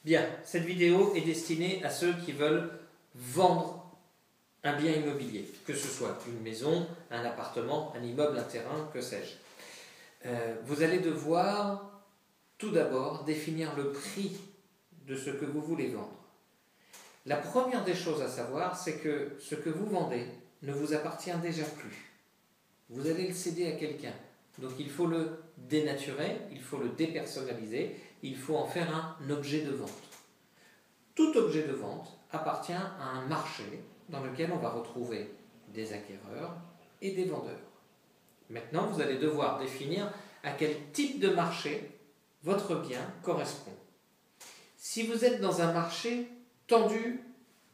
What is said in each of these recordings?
Bien, cette vidéo est destinée à ceux qui veulent vendre un bien immobilier, que ce soit une maison, un appartement, un immeuble, un terrain, que sais-je. Vous allez devoir tout d'abord définir le prix de ce que vous voulez vendre. La première des choses à savoir, c'est que ce que vous vendez ne vous appartient déjà plus. Vous allez le céder à quelqu'un. Donc il faut le dénaturer, il faut le dépersonnaliser, il faut en faire un objet de vente. Tout objet de vente appartient à un marché dans lequel on va retrouver des acquéreurs et des vendeurs. Maintenant, vous allez devoir définir à quel type de marché votre bien correspond. Si vous êtes dans un marché tendu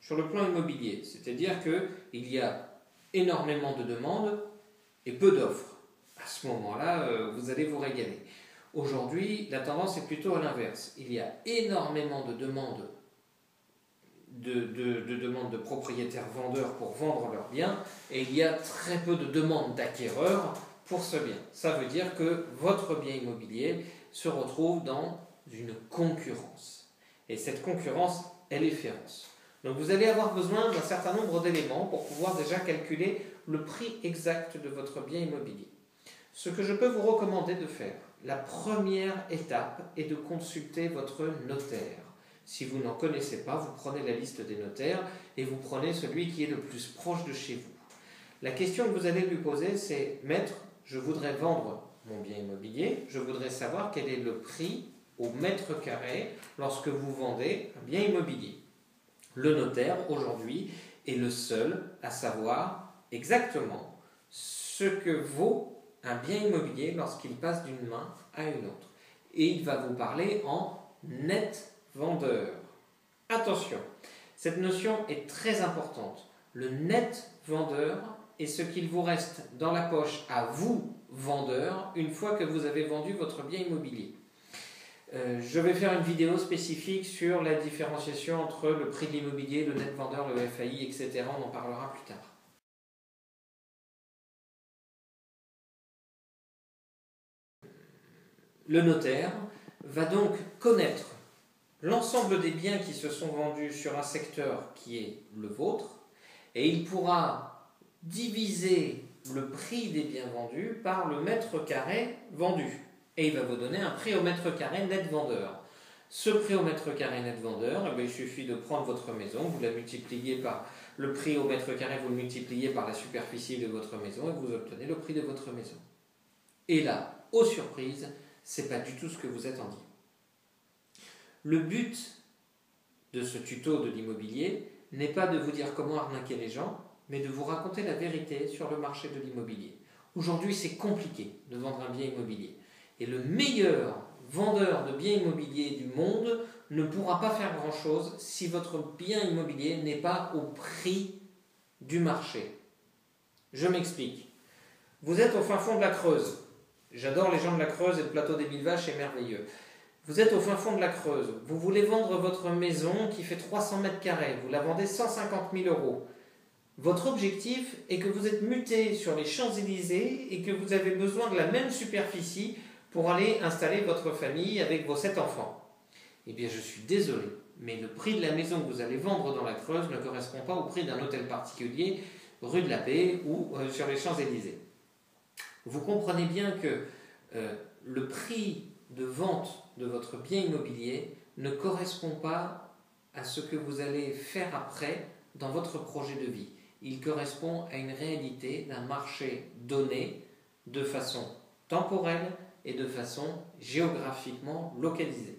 sur le plan immobilier, c'est-à-dire qu'il y a énormément de demandes et peu d'offres, à ce moment-là, vous allez vous régaler. Aujourd'hui, la tendance est plutôt à l'inverse. Il y a énormément de demandes de propriétaires vendeurs pour vendre leurs biens et il y a très peu de demandes d'acquéreurs pour ce bien. Ça veut dire que votre bien immobilier se retrouve dans une concurrence. Et cette concurrence, elle est féroce. Donc vous allez avoir besoin d'un certain nombre d'éléments pour pouvoir déjà calculer le prix exact de votre bien immobilier. Ce que je peux vous recommander de faire, la première étape est de consulter votre notaire. Si vous n'en connaissez pas, vous prenez la liste des notaires et vous prenez celui qui est le plus proche de chez vous. La question que vous allez lui poser, c'est « Maître, je voudrais vendre mon bien immobilier, je voudrais savoir quel est le prix au mètre carré lorsque vous vendez un bien immobilier. » Le notaire, aujourd'hui, est le seul à savoir exactement ce que vaut un bien immobilier lorsqu'il passe d'une main à une autre. Et il va vous parler en net vendeur. Attention, cette notion est très importante. Le net vendeur est ce qu'il vous reste dans la poche à vous, vendeur, une fois que vous avez vendu votre bien immobilier. Je vais faire une vidéo spécifique sur la différenciation entre le prix de l'immobilier, le net vendeur, le FAI, etc. On en parlera plus tard. Le notaire va donc connaître l'ensemble des biens qui se sont vendus sur un secteur qui est le vôtre et il pourra diviser le prix des biens vendus par le mètre carré vendu. Et il va vous donner un prix au mètre carré net vendeur. Ce prix au mètre carré net vendeur, il suffit de prendre votre maison, vous la multipliez par le prix au mètre carré, vous le multipliez par la superficie de votre maison et vous obtenez le prix de votre maison. Et là, aux surprises, ce n'est pas du tout ce que vous attendiez. Le but de ce tuto de l'immobilier n'est pas de vous dire comment arnaquer les gens, mais de vous raconter la vérité sur le marché de l'immobilier. Aujourd'hui, c'est compliqué de vendre un bien immobilier. Et le meilleur vendeur de biens immobiliers du monde ne pourra pas faire grand-chose si votre bien immobilier n'est pas au prix du marché. Je m'explique. Vous êtes au fin fond de la Creuse. J'adore les gens de la Creuse et le plateau des Mille Vaches est merveilleux. Vous êtes au fin fond de la Creuse. Vous voulez vendre votre maison qui fait 300 mètres carrés. Vous la vendez 150 000 €. Votre objectif est que vous êtes muté sur les Champs-Élysées et que vous avez besoin de la même superficie pour aller installer votre famille avec vos 7 enfants. Eh bien, je suis désolé, mais le prix de la maison que vous allez vendre dans la Creuse ne correspond pas au prix d'un hôtel particulier rue de la Paix ou sur les Champs-Élysées. Vous comprenez bien que le prix de vente de votre bien immobilier ne correspond pas à ce que vous allez faire après dans votre projet de vie. Il correspond à une réalité d'un marché donné de façon temporelle et de façon géographiquement localisée.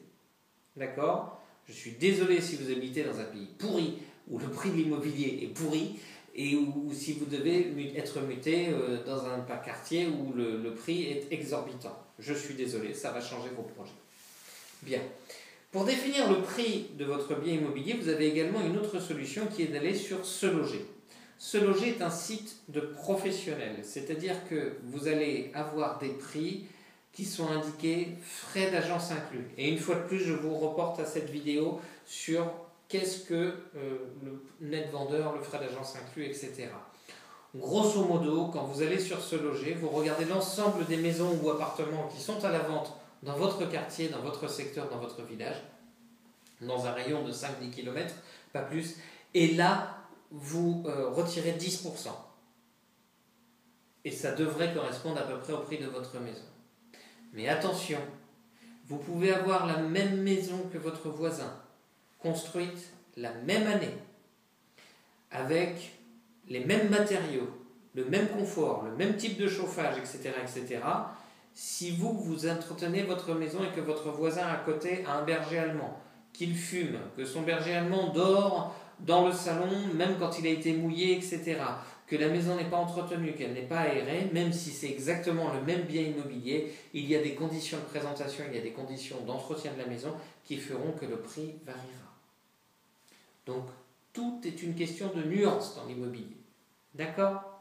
D'accord ? Je suis désolé si vous habitez dans un pays pourri où le prix de l'immobilier est pourri et où si vous devez être muté dans un quartier où le prix est exorbitant. Je suis désolé, ça va changer vos projets. Bien. Pour définir le prix de votre bien immobilier, vous avez également une autre solution qui est d'aller sur Se Loger. Se Loger est un site de professionnels, c'est-à-dire que vous allez avoir des prix qui sont indiqués frais d'agence inclus. Et une fois de plus, je vous reporte à cette vidéo sur qu'est-ce que le net vendeur, le frais d'agence inclus, etc. Grosso modo, quand vous allez sur Se Loger, vous regardez l'ensemble des maisons ou appartements qui sont à la vente dans votre quartier, dans votre secteur, dans votre village. dans un rayon de 5-10 km, pas plus, et là, vous retirez 10%. Et ça devrait correspondre à peu près au prix de votre maison. Mais attention, vous pouvez avoir la même maison que votre voisin, construite la même année, avec les mêmes matériaux, le même confort, le même type de chauffage, etc., etc. Si vous entretenez votre maison et que votre voisin à côté a un berger allemand, qu'il fume, que son berger allemand dort dans le salon, même quand il a été mouillé, etc., que la maison n'est pas entretenue, qu'elle n'est pas aérée, même si c'est exactement le même bien immobilier, il y a des conditions de présentation, il y a des conditions d'entretien de la maison qui feront que le prix variera. Donc, tout est une question de nuance dans l'immobilier. D'accord ?